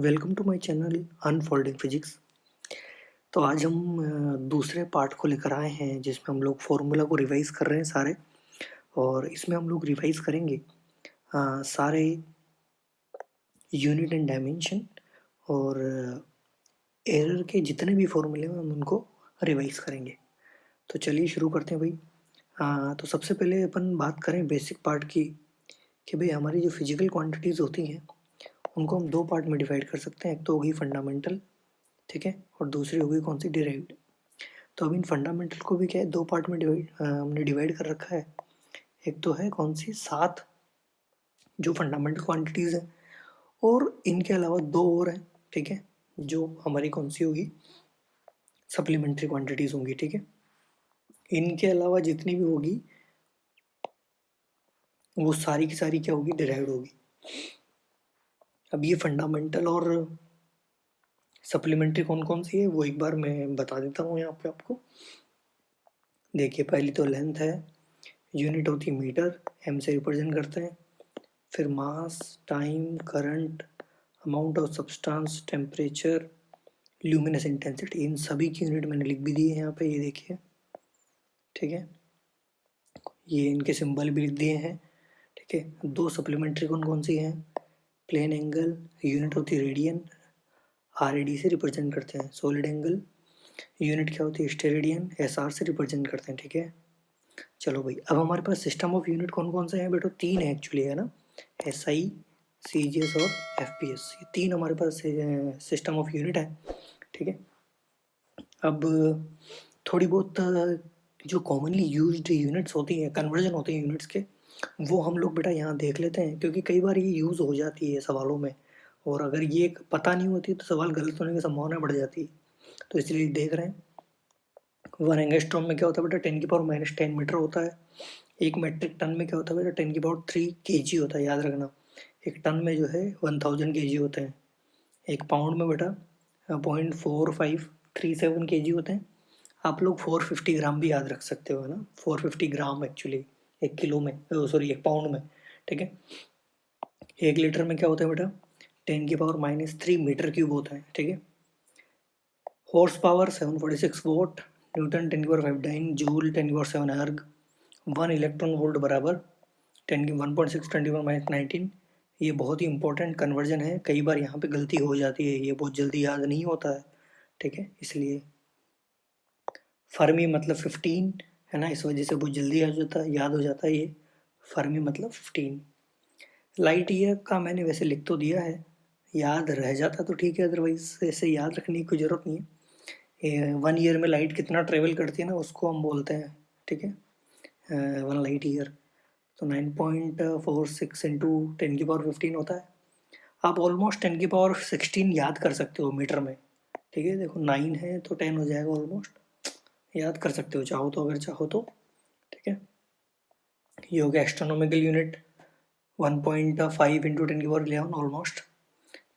Welcome to my channel unfolding physics. तो आज हम दूसरे पार्ट को लेकर आए हैं जिसमें हम लोग फॉर्मूला को रिवाइज कर रहे हैं सारे। और इसमें हम लोग रिवाइज करेंगे सारे यूनिट एंड डायमेंशन और एरर के जितने भी फॉर्मूले हैं हम उनको रिवाइज करेंगे। तो चलिए शुरू करते हैं भाई। तो सबसे पहले अपन बात करें बेसिक पार्ट की कि भाई हमारी जो फिजिकल क्वांटिटीज़ होती हैं उनको हम दो पार्ट में डिवाइड कर सकते हैं। एक तो होगी फंडामेंटल, ठीक है, और दूसरी होगी कौन सी, डिराइव्ड। तो अब इन फंडामेंटल को भी क्या है, दो पार्ट में हमने डिवाइड कर रखा है। एक तो है कौन सी, 7 जो फंडामेंटल क्वांटिटीज़ हैं, और इनके अलावा दो और हैं, ठीक है, जो हमारी कौन सी होगी, सप्लीमेंट्री क्वांटिटीज़ होंगी, ठीक है। इनके अलावा जितनी भी होगी वो सारी की सारी क्या होगी, डिराइव्ड होगी। अब ये फंडामेंटल और सप्लीमेंट्री कौन कौन सी है वो एक बार मैं बता देता हूँ यहाँ पे आपको। देखिए, पहली तो लेंथ है, यूनिट होती है मीटर, एम से रिप्रेजेंट करते हैं। फिर mass, time, current, amount of substance, temperature, luminous intensity, इन सभी की यूनिट मैंने लिख भी दी है यहाँ पे, ये देखिए, ठीक है। ये इनके सिंबल भी लिख दिए हैं, ठीक है। दो सप्लीमेंट्री कौन कौन सी हैं, प्लेन एंगल, यूनिट होती है रेडियन, RAD से रिप्रेजेंट करते हैं। सॉलिड एंगल, यूनिट क्या होती है, स्टेरेडियन, SR से रिप्रेजेंट करते हैं, ठीक है। चलो भाई, अब हमारे पास सिस्टम ऑफ यूनिट कौन कौन से हैं बेटो, तीन है एक्चुअली, है ना। SI, CGS और FPS, ये तीन हमारे पास सिस्टम ऑफ यूनिट है, ठीक है। अब थोड़ी बहुत जो कॉमनली यूज्ड यूनिट्स होती हैं, कन्वर्जन होते हैं यूनिट्स के, वो हम लोग बेटा यहाँ देख लेते हैं, क्योंकि कई बार ये यूज़ हो जाती है सवालों में, और अगर ये पता नहीं होती तो सवाल गलत होने की संभावना बढ़ जाती है, तो इसलिए देख रहे हैं। 1 एंगस्ट्रॉम में क्या होता है बेटा, 10⁻⁻10 मीटर होता है। एक मेट्रिक टन में क्या होता है बेटा, 10⁻³ kg होता है, याद रखना। एक टन में जो है 1000 kg होते हैं। एक पाउंड में बेटा 0.4537 kg होते हैं। आप लोग 450 ग्राम भी याद रख सकते हो, है ना, 450 ग्राम एक्चुअली एक किलो में, सॉरी एक पाउंड में, ठीक है। 1 लीटर में क्या होता है बेटा, 10⁻³ मीटर क्यूब होता है, ठीक है। Horse power 746 vote, Newton 10⁻⁵, joule 10⁻7 अर्ग, 1 इलेक्ट्रॉन वोल्ट बराबर 1.6 × 10⁻⁻19। ये बहुत ही इंपॉर्टेंट कन्वर्जन है, कई बार यहाँ पे गलती हो जाती है, ये बहुत जल्दी याद नहीं होता है, ठीक है, इसलिए। फर्मी मतलब 15, है ना, इस वजह से बहुत जल्दी याद हो जाता है ये, फर्मी मतलब 15। लाइट ईयर का मैंने वैसे लिख तो दिया है, याद रह जाता तो ठीक है, अदरवाइज ऐसे याद रखने की कोई ज़रूरत नहीं है। 1 ईयर में लाइट कितना ट्रेवल करती है ना, उसको हम बोलते हैं, ठीक है, 1 लाइट ईयर। तो 9.46 इंटू 10⁻15 होता है। आप ऑलमोस्ट 10⁻16 याद कर सकते हो मीटर में, ठीक है। देखो 9 है तो 10 हो जाएगा, ऑलमोस्ट याद कर सकते हो चाहो तो, अगर चाहो तो, ठीक है। ये हो गया एस्ट्रोनॉमिकल यूनिट, 1.5 इंटू 10⁻11 ऑलमोस्ट,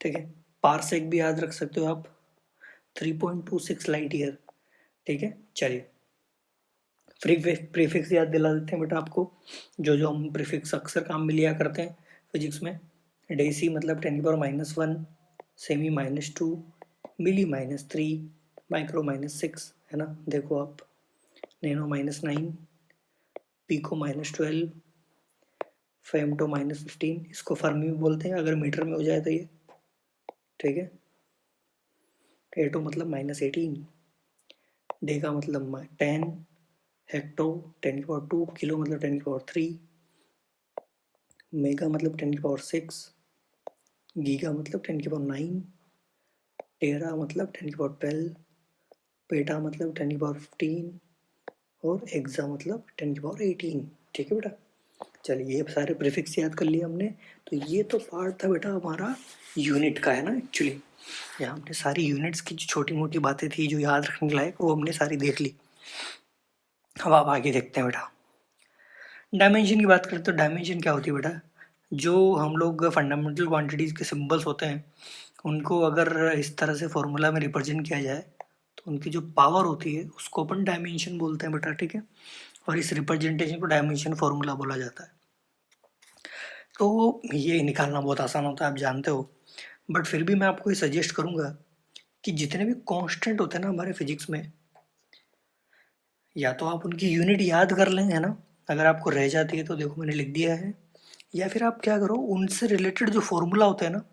ठीक है। पारसेक भी याद रख सकते हो आप, 3.26 लाइट ईयर, ठीक है। चलिए, प्रीफिक्स याद दिला देते हैं बेटा आपको, जो जो हम प्रीफिक्स अक्सर काम में लिया करते हैं फिजिक्स में। डेसी मतलब 10⁻⁻1, सेमी -2, मिली -3, माइक्रो -6, है ना, देखो आप, नैनो -9, पीको -12, फेमटो -15, इसको फर्मी भी बोलते हैं अगर मीटर में हो जाए तो ये, ठीक है। एटो मतलब -18, डेका मतलब 10, हेक्टो 10⁻2, किलो मतलब 10⁻3, मेगा मतलब 10⁻6, गीगा मतलब 10⁻9, टेरा मतलब 10⁻12, पेटा मतलब 10⁻15, और एक्सा मतलब 10⁻18, ठीक है बेटा। चलिए, ये सारे प्रीफिक्स याद कर लिए हमने। तो ये तो पार्ट था बेटा हमारा यूनिट का, है ना, एक्चुअली यहाँ हमने सारी यूनिट्स की जो छोटी मोटी बातें थी जो याद रखने लायक, वो हमने सारी देख ली। अब आप आगे देखते हैं बेटा, डायमेंशन की बात करें तो डायमेंशन क्या होती है बेटा, जो हम लोग फंडामेंटल क्वांटिटीज़ के सिंबल्स होते हैं उनको अगर इस तरह से फॉर्मूला में रिप्रेजेंट किया जाए तो उनकी जो पावर होती है उसको अपन डायमेंशन बोलते हैं बेटा, ठीक है। और इस रिप्रेजेंटेशन को डायमेंशन फॉर्मूला बोला जाता है। तो ये निकालना बहुत आसान होता है, आप जानते हो, बट फिर भी मैं आपको ये सजेस्ट करूँगा कि जितने भी कांस्टेंट होते हैं ना हमारे फिजिक्स में, या तो आप उनकी यूनिट याद कर लें, है ना, अगर आपको रह जाती है तो देखो मैंने लिख दिया है, या फिर आप क्या करो, उनसे रिलेटेड जो फॉर्मूला होते हैं ना,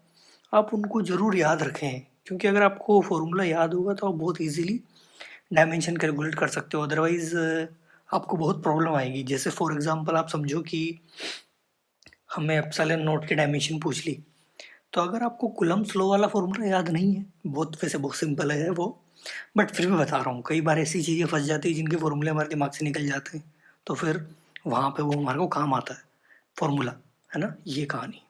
आप उनको ज़रूर याद रखें, क्योंकि अगर आपको फॉर्मूला याद होगा तो आप बहुत इजीली डायमेंशन कैलकुलेट कर सकते हो। अदरवाइज आपको बहुत प्रॉब्लम आएगी। जैसे फॉर एग्जांपल आप समझो कि हमें एप्सिलॉन नॉट की डायमेंशन पूछ ली, तो अगर आपको कूलम्ब्स लॉ वाला फॉर्मूला याद नहीं है, बहुत वैसे बहुत सिंपल है वो, बट फिर भी बता रहा हूँ, कई बार ऐसी चीज़ें फंस जाती है जिनके फॉर्मूले हमारे दिमाग से निकल जाते हैं, तो फिर वहाँ पे वो हमारे को काम आता है फॉर्मूला, है ना, ये कहानी।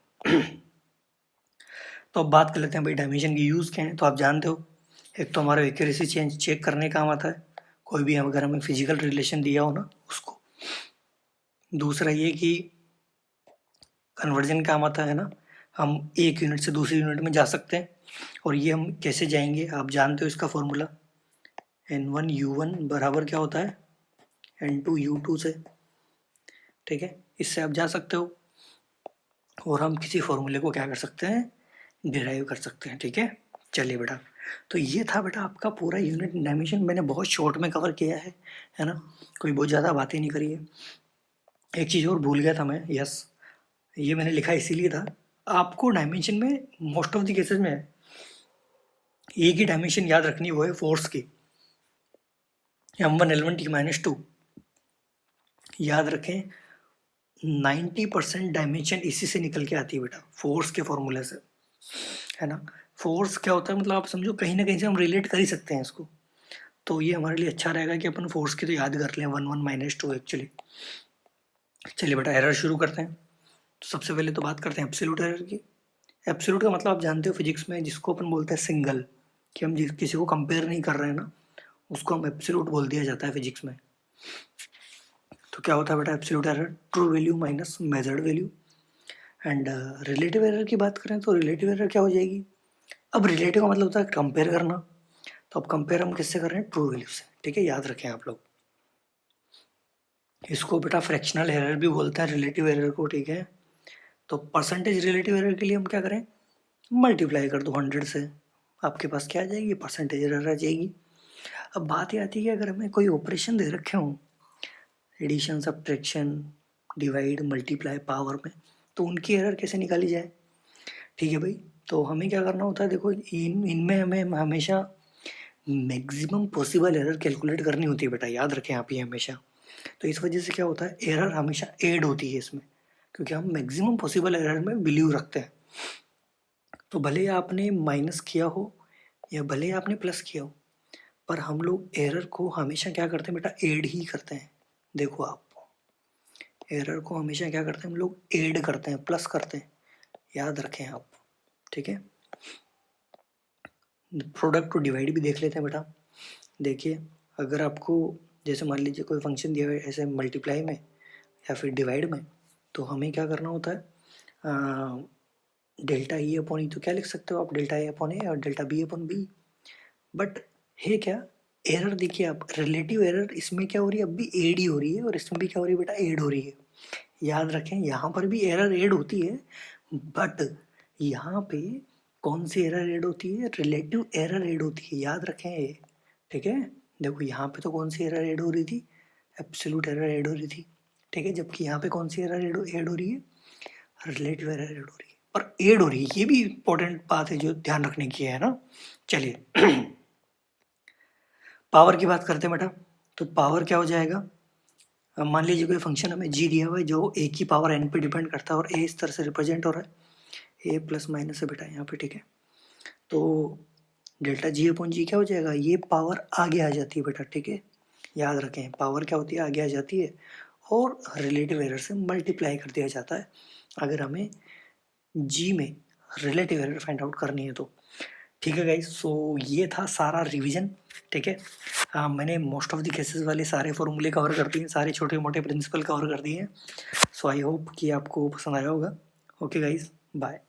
तो अब बात कर लेते हैं भाई डायमेंशन की यूज़ क्या है। तो आप जानते हो, एक तो हमारा एक्यूरेसी चेक करने काम आता है, कोई भी अगर हमें फिजिकल रिलेशन दिया हो ना उसको। दूसरा ये कि कन्वर्जन काम आता है ना, हम एक यूनिट से दूसरी यूनिट में जा सकते हैं, और ये हम कैसे जाएंगे, आप जानते हो इसका फॉर्मूला, N1U1 बराबर क्या होता है N2U2 से, ठीक है, इससे आप जा सकते हो, और हम किसी फॉर्मूले को क्या कर सकते हैं, डिराइव कर सकते हैं, ठीक है। चलिए बेटा, तो ये था बेटा आपका पूरा यूनिट डायमेंशन, मैंने बहुत शॉर्ट में कवर किया है ना, कोई बहुत ज़्यादा बातें नहीं करी है। एक चीज़ और भूल गया था मैं, यस, ये मैंने लिखा इसीलिए था, आपको डायमेंशन में मोस्ट ऑफ द केसेस में एक ही डायमेंशन याद रखनी, वो है फोर्स की, M1L1T-2। याद रखें 90% डायमेंशन इसी से निकल के आती है बेटा, फोर्स के फॉर्मूले से, है ना। फोर्स क्या होता है, मतलब आप समझो कहीं ना कहीं से हम रिलेट कर ही सकते हैं इसको, तो ये हमारे लिए अच्छा रहेगा कि अपन फोर्स की तो याद कर लें, 1 1 - 2 एक्चुअली। चलिए बेटा एरर शुरू करते हैं। तो सबसे पहले तो बात करते हैं एब्सोल्यूट एरर की। एब्सोल्यूट का मतलब आप जानते हो फिजिक्स में जिसको अपन बोलते हैं सिंगल, कि हम जिस किसी को कंपेयर नहीं कर रहे हैं ना, उसको हम एब्सोल्यूट बोल दिया जाता है फिजिक्स में। तो क्या होता है बेटा absolute error, true value minus measured value. And relative error की बात करें तो रिलेटिव एरर क्या हो जाएगी, अब रिलेटिव का मतलब होता है कंपेयर करना, तो अब कंपेयर हम किससे कर रहे हैं, ट्रू वैल्यू से, ठीक है, याद रखें आप लोग। इसको बेटा फ्रैक्शनल एरर भी बोलते हैं रिलेटिव एरर को, ठीक है। तो परसेंटेज रिलेटिव एरर के लिए हम क्या करें, मल्टीप्लाई कर दो 100 से, आपके पास क्या आ जाएगी, परसेंटेज एरर आ जाएगी। अब बात ये आती है कि अगर हमें कोई ऑपरेशन दे रखे हों, addition subtraction divide multiply power में, तो उनकी एरर कैसे निकाली जाए, ठीक है भाई। तो हमें क्या करना होता है, देखो इनमें हमें हमेशा मैक्सिमम पॉसिबल एरर कैलकुलेट करनी होती है बेटा, याद रखें आप ये हमेशा। तो इस वजह से क्या होता है, एरर हमेशा ऐड होती है इसमें, क्योंकि हम मैक्सिमम पॉसिबल एरर में बिलीव रखते हैं। तो भले ही आपने माइनस किया हो या भले ही आपने प्लस किया हो, पर हम लोग एरर को हमेशा क्या करते हैं बेटा, ऐड ही करते हैं। देखो आप एरर को हमेशा क्या करते हैं, हम लोग ऐड करते हैं, प्लस करते हैं, याद रखें आप, ठीक है। प्रोडक्ट टू डिवाइड भी देख लेते हैं बेटा। देखिए अगर आपको जैसे मान लीजिए कोई फंक्शन दिया हुआ है ऐसे मल्टीप्लाई में या फिर डिवाइड में, तो हमें क्या करना होता है, डेल्टा ई अपॉन ई, तो क्या लिख सकते हो आप, डेल्टा ए अपॉन ए और delta B upon B. But है क्या, एरर देखिए आप, रिलेटिव एरर इसमें क्या हो रही है, अब भी एड ही हो रही है, और इसमें भी क्या हो रही है बेटा, एड हो रही है। याद रखें यहाँ पर भी एरर एड होती है, बट यहाँ पे कौन सी एरर एड होती है, रिलेटिव एरर एड होती है, याद रखें ये, ठीक है। देखो यहाँ पे तो कौन सी एरर एड हो रही थी, एब्सोल्यूट एरर एड हो रही थी, ठीक है, जबकि यहाँ पे कौन सी एरर एड हो रही है, रिलेटिव एरर एड हो रही है, और एड हो रही है, ये भी इंपॉर्टेंट बात है जो ध्यान रखने की है ना। चलिए पावर की बात करते हैं बेटा। तो पावर क्या हो जाएगा, अब मान लीजिए कोई फंक्शन हमें जी दिया हुआ है जो ए की पावर एन पे डिपेंड करता है, और ए इस तरह से रिप्रेजेंट हो रहा है, ए प्लस माइनस है बेटा यहाँ पे, ठीक है। तो डेल्टा जी अपॉन जी क्या हो जाएगा, ये पावर आगे आ जाती है बेटा, ठीक है, याद रखें पावर क्या होती है, आगे आ जाती है, और रिलेटिव एरर से मल्टीप्लाई कर दिया जाता है अगर हमें जी में रिलेटिव एरर फाइंड आउट करनी है तो, ठीक है गाइस। सो ये था सारा रिवीजन, ठीक है। मैंने मोस्ट ऑफ द केसेस वाले सारे फॉर्मूले कवर कर दिए, सारे छोटे मोटे प्रिंसिपल कवर कर दिए हैं। सो आई होप कि आपको पसंद आया होगा। Okay guys, bye.